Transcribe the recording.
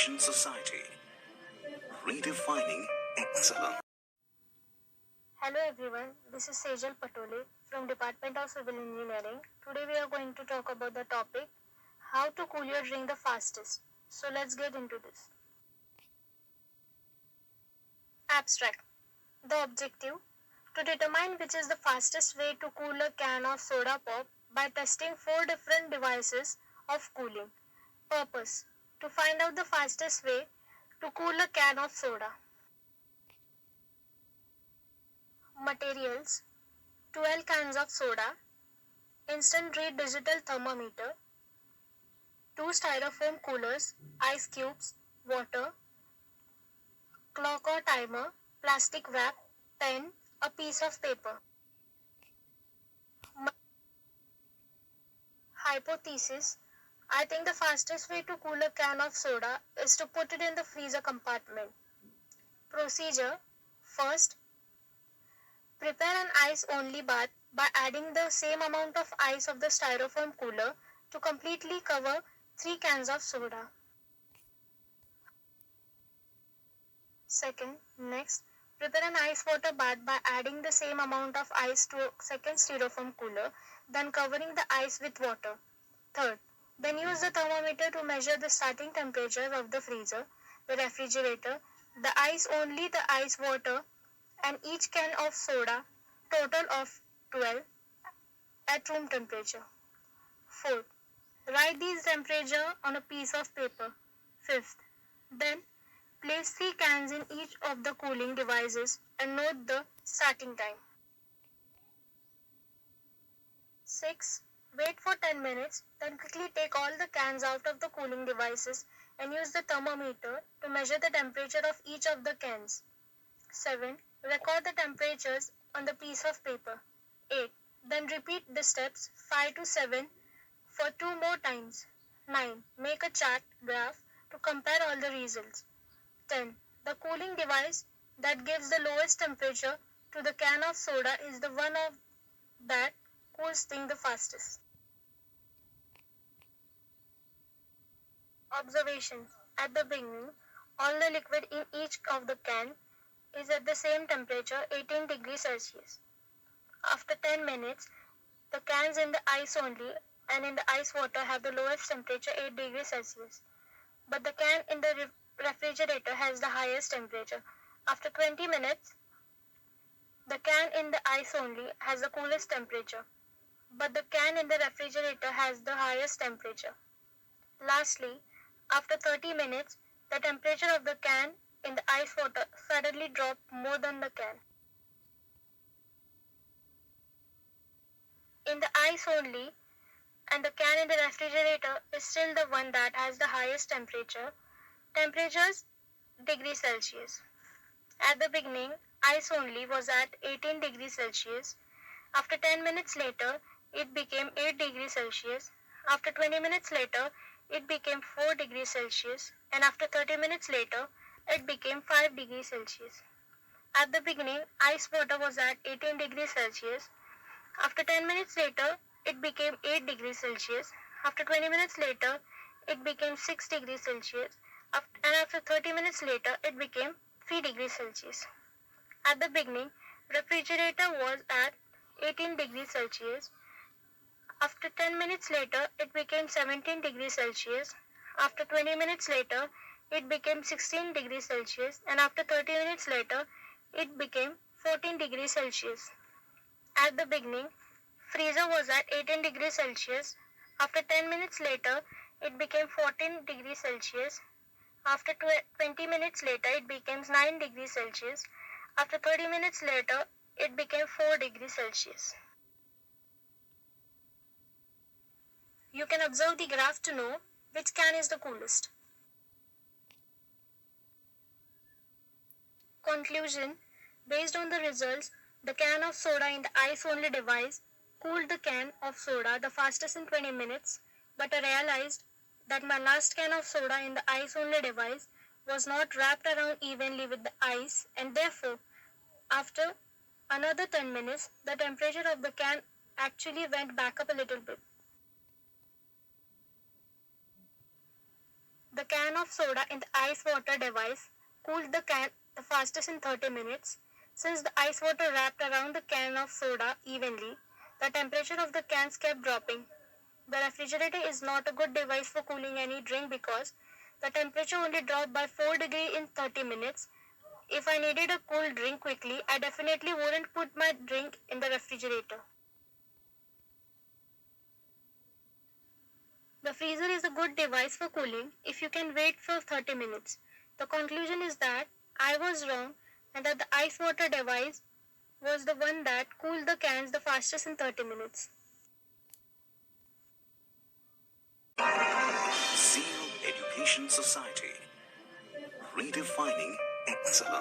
Vision Society, redefining excellence. Hello everyone, this is Sejal Patole from Department of Civil Engineering. Today we are going to talk about the topic how to cool your drink the fastest. So let's get into this. Abstract. The objective to determine which is the fastest way to cool a can of soda pop by testing 4 different devices of cooling. Purpose to find out the fastest way to cool a can of soda. Materials 12 cans of soda, instant read digital thermometer, 2 styrofoam coolers, ice cubes, water, clock or timer, plastic wrap, pen, a piece of paper. Hypothesis. I think the fastest way to cool a can of soda is to put it in the freezer compartment. Procedure. First, prepare an ice-only bath by adding the same amount of ice of the styrofoam cooler to completely cover 3 cans of soda. Second, next, prepare an ice water bath by adding the same amount of ice to a second styrofoam cooler, then covering the ice with water. Third, then use the thermometer to measure the starting temperature of the freezer, the refrigerator, the ice only, the ice water, and each can of soda, total of 12, at room temperature. Fourth, write these temperature on a piece of paper. Fifth, then place 3 cans in each of the cooling devices and note the starting time. 6. Wait for 10 minutes, then quickly take all the cans out of the cooling devices and use the thermometer to measure the temperature of each of the cans. 7. Record the temperatures on the piece of paper. 8. Then repeat the steps 5 to 7 for 2 more times. 9. Make a chart graph to compare all the results. 10. The cooling device that gives the lowest temperature to the can of soda is the one of that cools thing the fastest. Observations. At the beginning, all the liquid in each of the can is at the same temperature 18 degrees Celsius. After 10 minutes, the cans in the ice only and in the ice water have the lowest temperature 8 degrees Celsius. But the can in the refrigerator has the highest temperature. After 20 minutes, the can in the ice only has the coolest temperature, but the can in the refrigerator has the highest temperature. Lastly, after 30 minutes, the temperature of the can in the ice water suddenly dropped more than the can in the ice only, and the can in the refrigerator is still the one that has the highest temperatures degrees Celsius. At the beginning, ice only was at 18 degrees Celsius. After 10 minutes later, it became 8 degrees Celsius. After 20 minutes later, it became 4 degrees Celsius. And after 30 minutes later, it became 5 degrees Celsius. At the beginning, ice water was at 18 degrees Celsius. After 10 minutes later, it became 8 degrees Celsius. After 20 minutes later, it became 6 degrees Celsius. And after 30 minutes later, it became 3 degrees Celsius. At the beginning, refrigerator was at 18 degrees Celsius. After 10 minutes later, it became 17 degrees Celsius. After 20 minutes later, it became 16 degrees Celsius. And after 30 minutes later, it became 14 degrees Celsius. At the beginning, freezer was at 18 degrees Celsius. After 10 minutes later, it became 14 degrees Celsius. After 20 minutes later, it became 9 degrees Celsius. After 30 minutes later, it became 4 degrees Celsius. You can observe the graph to know which can is the coolest. Conclusion. Based on the results, the can of soda in the ice-only device cooled the can of soda the fastest in 20 minutes, but I realized that my last can of soda in the ice-only device was not wrapped around evenly with the ice, and therefore, after another 10 minutes, the temperature of the can actually went back up a little bit. The can of soda in the ice water device cooled the can the fastest in 30 minutes. Since the ice water wrapped around the can of soda evenly, the temperature of the cans kept dropping. The refrigerator is not a good device for cooling any drink because the temperature only dropped by 4 degrees in 30 minutes. If I needed a cool drink quickly, I definitely wouldn't put my drink in the refrigerator. The freezer is a good device for cooling if you can wait for 30 minutes. The conclusion is that I was wrong and that the ice water device was the one that cooled the cans the fastest in 30 minutes. Seal Education Society, redefining excellence.